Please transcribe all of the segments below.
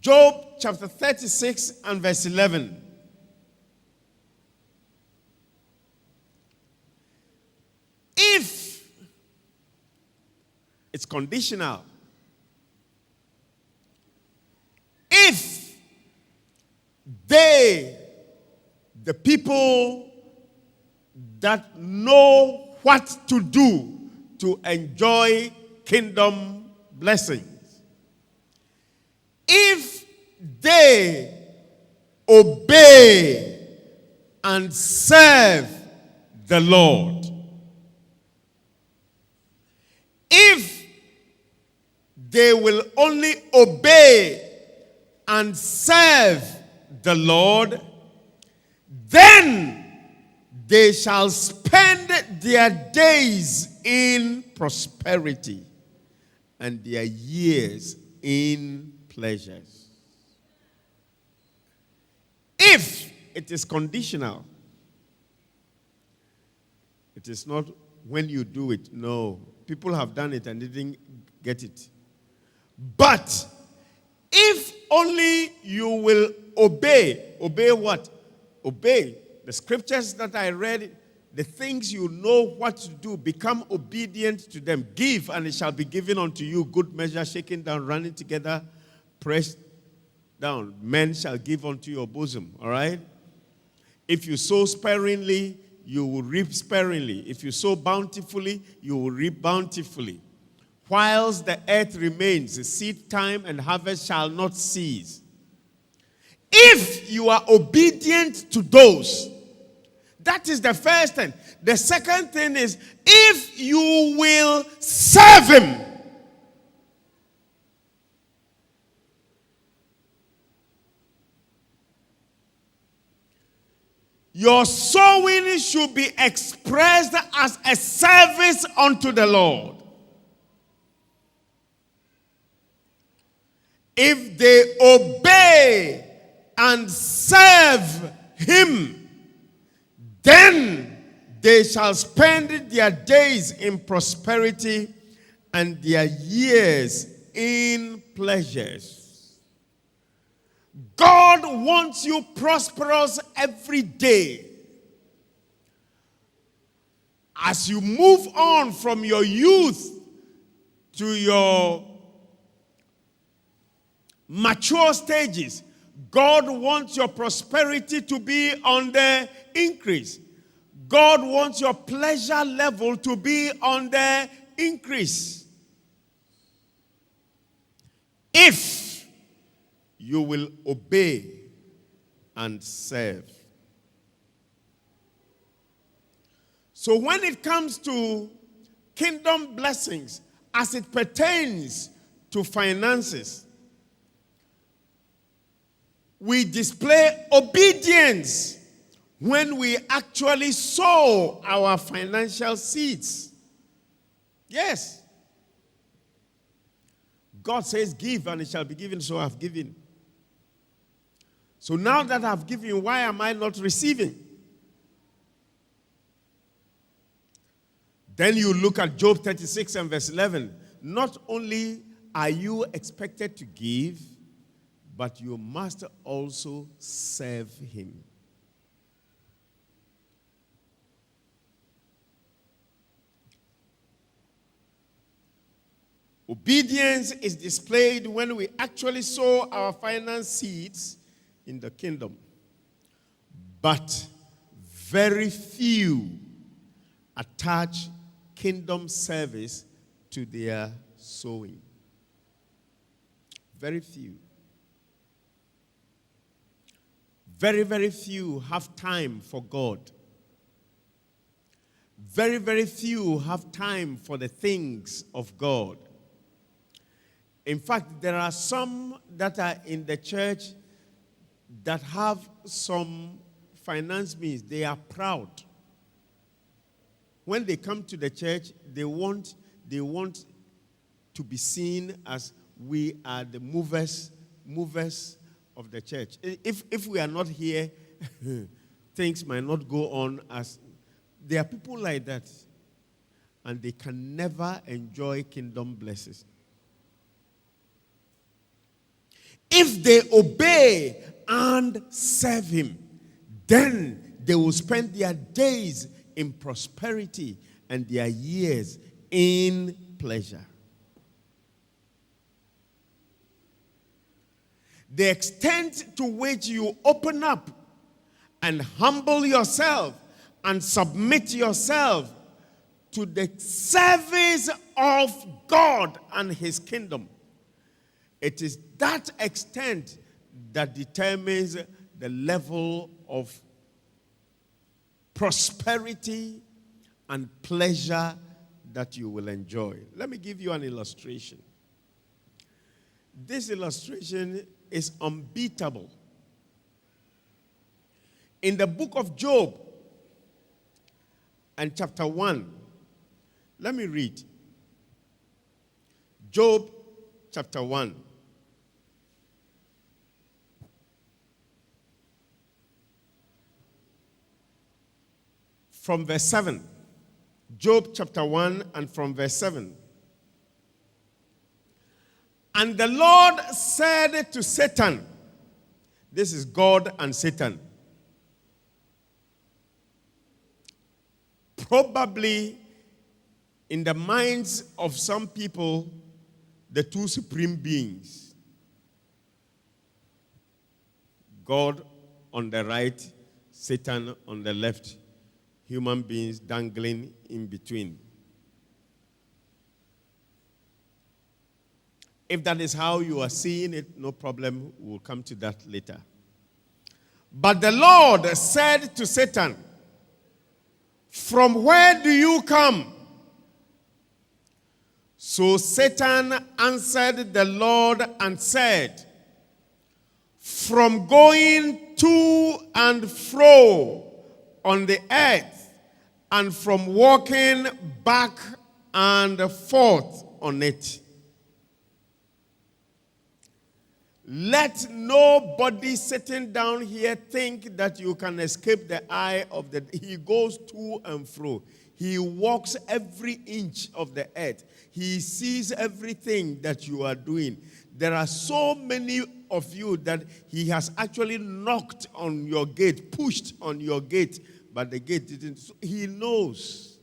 Job chapter 36 and verse 11. If it's conditional, if they, the people that know what to do to enjoy kingdom blessings, if they obey and serve the Lord, if they will only obey and serve the Lord, then they shall spend their days in prosperity and their years in pleasures. If it is conditional, it is not when you do it. No. People have done it and didn't get it. But if only you will obey what? Obey the scriptures that I read, the things you know what to do, become obedient to them. Give, and it shall be given unto you, good measure, shaken down, running together, pressed down. Men shall give unto your bosom, all right? If you sow sparingly, you will reap sparingly. If you sow bountifully, you will reap bountifully. Whilst the earth remains, the seed time and harvest shall not cease. If you are obedient to those, that is the first thing. The second thing is, if you will serve him, your sowing should be expressed as a service unto the Lord. If they obey and serve him, then they shall spend their days in prosperity and their years in pleasures. God wants you prosperous every day. As you move on from your youth to your mature stages, God wants your prosperity to be on the increase. God wants your pleasure level to be on the increase. If you will obey and serve. So when it comes to kingdom blessings, as it pertains to finances, we display obedience when we actually sow our financial seeds. Yes. God says, give and it shall be given, so I've given. So now that I've given, why am I not receiving? Then you look at Job 36 and verse 11. Not only are you expected to give, but you must also serve him. Obedience is displayed when we actually sow our finance seeds in the kingdom. But very few attach kingdom service to their sowing. Very few. Very, very few have time for God. Very, very few have time for the things of God. In fact, there are some that are in the church that have some finance means. They are proud. When they come to the church, they want to be seen as we are the movers of the church. If we are not here, things might not go on as... There are people like that, and they can never enjoy kingdom blessings. if they obey and serve him, then they will spend their days in prosperity and their years in pleasure. The extent to which you open up and humble yourself and submit yourself to the service of God and his kingdom, it is that extent that determines the level of prosperity and pleasure that you will enjoy. Let me give you an illustration. This illustration is unbeatable. In the book of Job and chapter 1, let me read. Job chapter 1. From verse 7. Job chapter 1 and from verse 7. And the Lord said to Satan, this is God and Satan. Probably in the minds of some people, the two supreme beings. God on the right, Satan on the left. Human beings dangling in between. If that is how you are seeing it, no problem. We'll come to that later. But the Lord said to Satan, "From where do you come?" So Satan answered the Lord and said, "From going to and fro on the earth, and from walking back and forth on it. Let nobody sitting down here think that you can escape the eye of the... He goes to and fro. He walks every inch of the earth. He sees everything that you are doing. There are so many of you that he has actually knocked on your gate, pushed on your gate, but the gate didn't. So he knows.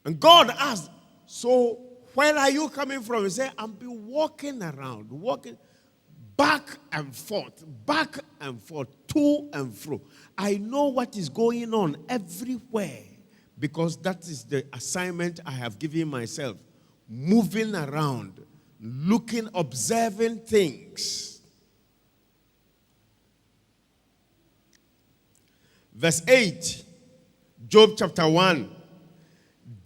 And God asked, so where are you coming from? He said, I'll be walking around, walking back and forth, to and fro. I know what is going on everywhere because that is the assignment I have given myself. Moving around, looking, observing things. Verse 8, Job chapter 1.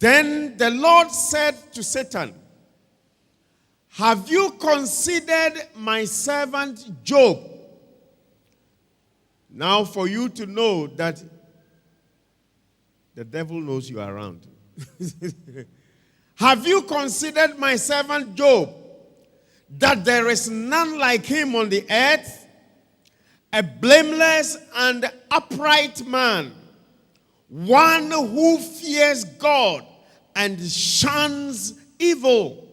Then the Lord said to Satan, have you considered my servant Job? Now for you to know that the devil knows you are around. Have you considered my servant Job, that there is none like him on the earth, a blameless and upright man, one who fears God and shuns evil?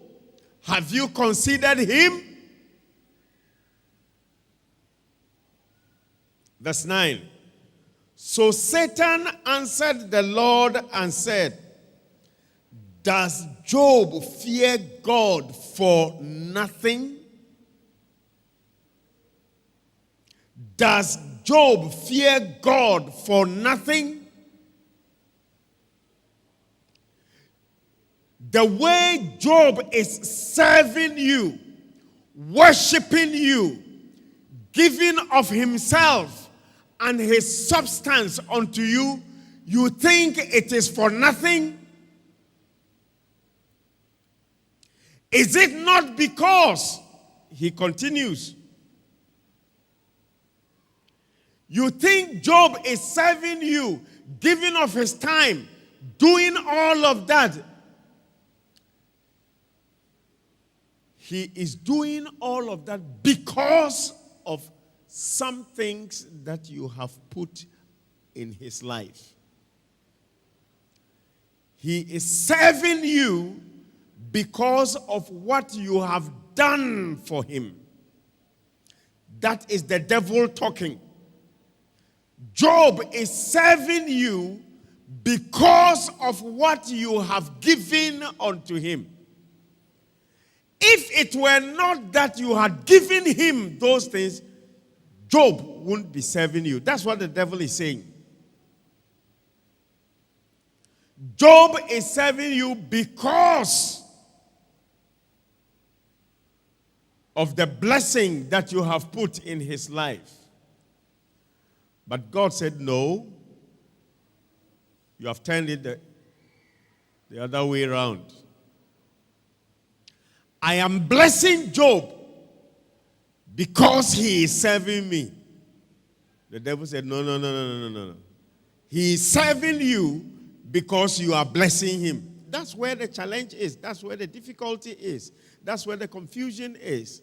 Have you considered him? Verse 9. So Satan answered the Lord and said, does Job fear God for nothing? Does Job fear God for nothing? The way Job is serving you, worshiping you, giving of himself and his substance unto you, you think it is for nothing? Is it not because, he continues, you think Job is serving you, giving of his time, doing all of that? He is doing all of that because of some things that you have put in his life. He is serving you because of what you have done for him. That is the devil talking. Job is serving you because of what you have given unto him. If it were not that you had given him those things, Job wouldn't be serving you. That's what the devil is saying. Job is serving you because of the blessing that you have put in his life. But God said, no, you have turned it the other way around. I am blessing Job because he is serving me. The devil said, no. He is serving you because you are blessing him. That's where the challenge is. That's where the difficulty is. That's where the confusion is.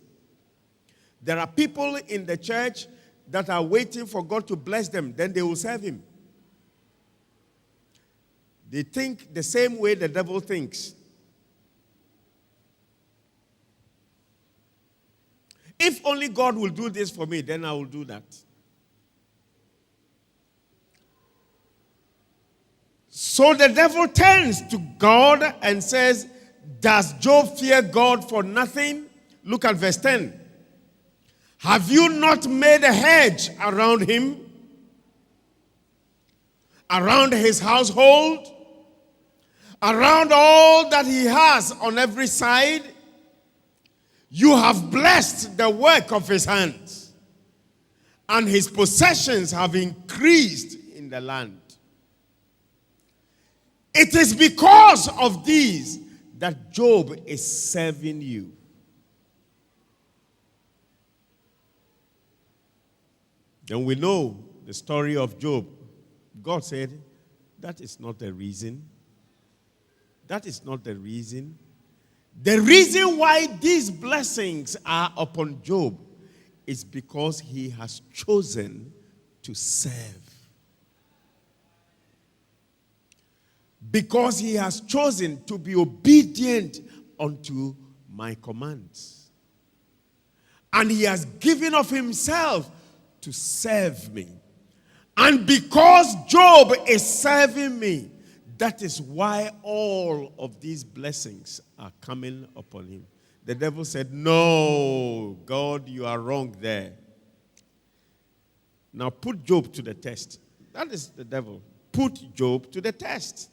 There are people in the church that are waiting for God to bless them, then they will serve him. They think the same way the devil thinks. If only God will do this for me, then I will do that. So the devil turns to God and says, does Job fear God for nothing? Look at verse 10. Have you not made a hedge around him? Around his household? Around all that he has on every side? You have blessed the work of his hands, and his possessions have increased in the land. It is because of these that Job is serving you. Then we know the story of Job. God said, that is not the reason. That is not the reason. The reason why these blessings are upon Job is because he has chosen to serve. Because he has chosen to be obedient unto my commands. And he has given of himself to serve me. And because Job is serving me, that is why all of these blessings are coming upon him. The devil said, no, God, you are wrong there. Now put Job to the test. That is the devil. Put Job to the test.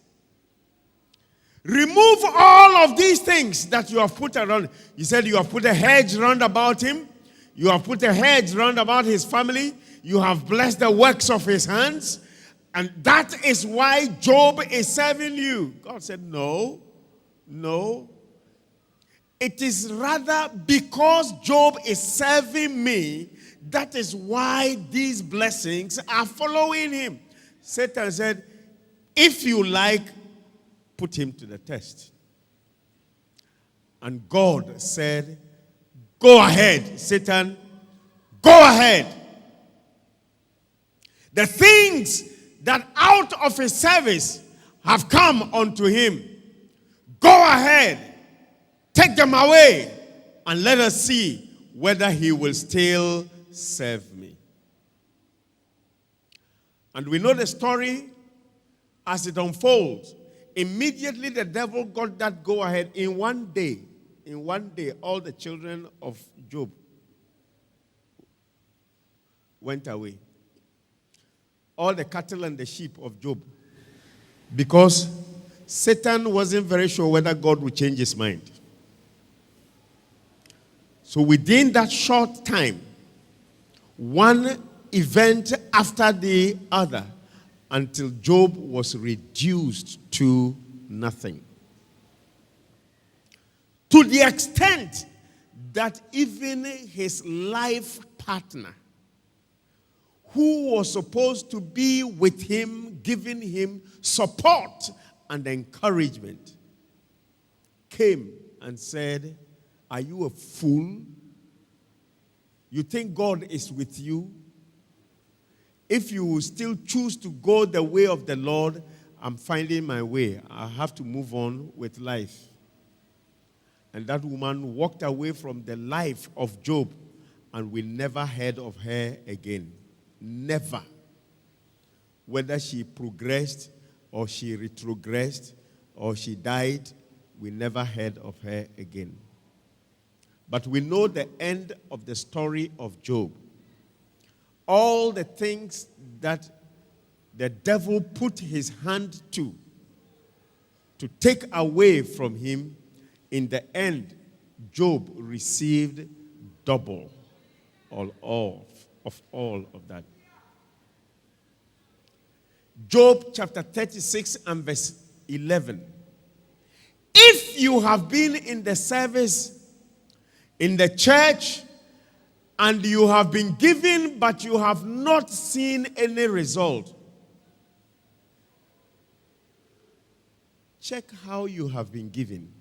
Remove all of these things that you have put around. He said you have put a hedge round about him. You have put a hedge round about his family. You have blessed the works of his hands. And that is why Job is serving you. God said, no. It is rather because Job is serving me, that is why these blessings are following him. Satan said, if you like, put him to the test. And God said, go ahead, Satan, go ahead. The things that out of his service have come unto him, go ahead, take them away, and let us see whether he will still serve me. And we know the story as it unfolds. Immediately the devil got that go ahead. In one day, all the children of Job went away. All the cattle and the sheep of Job. Because Satan wasn't very sure whether God would change his mind. So within that short time, one event after the other, until Job was reduced to nothing. To the extent that even his life partner, who was supposed to be with him, giving him support and encouragement, came and said, are you a fool? You think God is with you? If you will still choose to go the way of the Lord, I'm finding my way. I have to move on with life. And that woman walked away from the life of Job, and we never heard of her again. Never. Whether she progressed or she retrogressed or she died, we never heard of her again. But we know the end of the story of Job. All the things that the devil put his hand to take away from him, in the end, Job received double of all of that. Job chapter 36 and verse 11. If you have been in the service, in the church, and you have been given, but you have not seen any result, check how you have been given.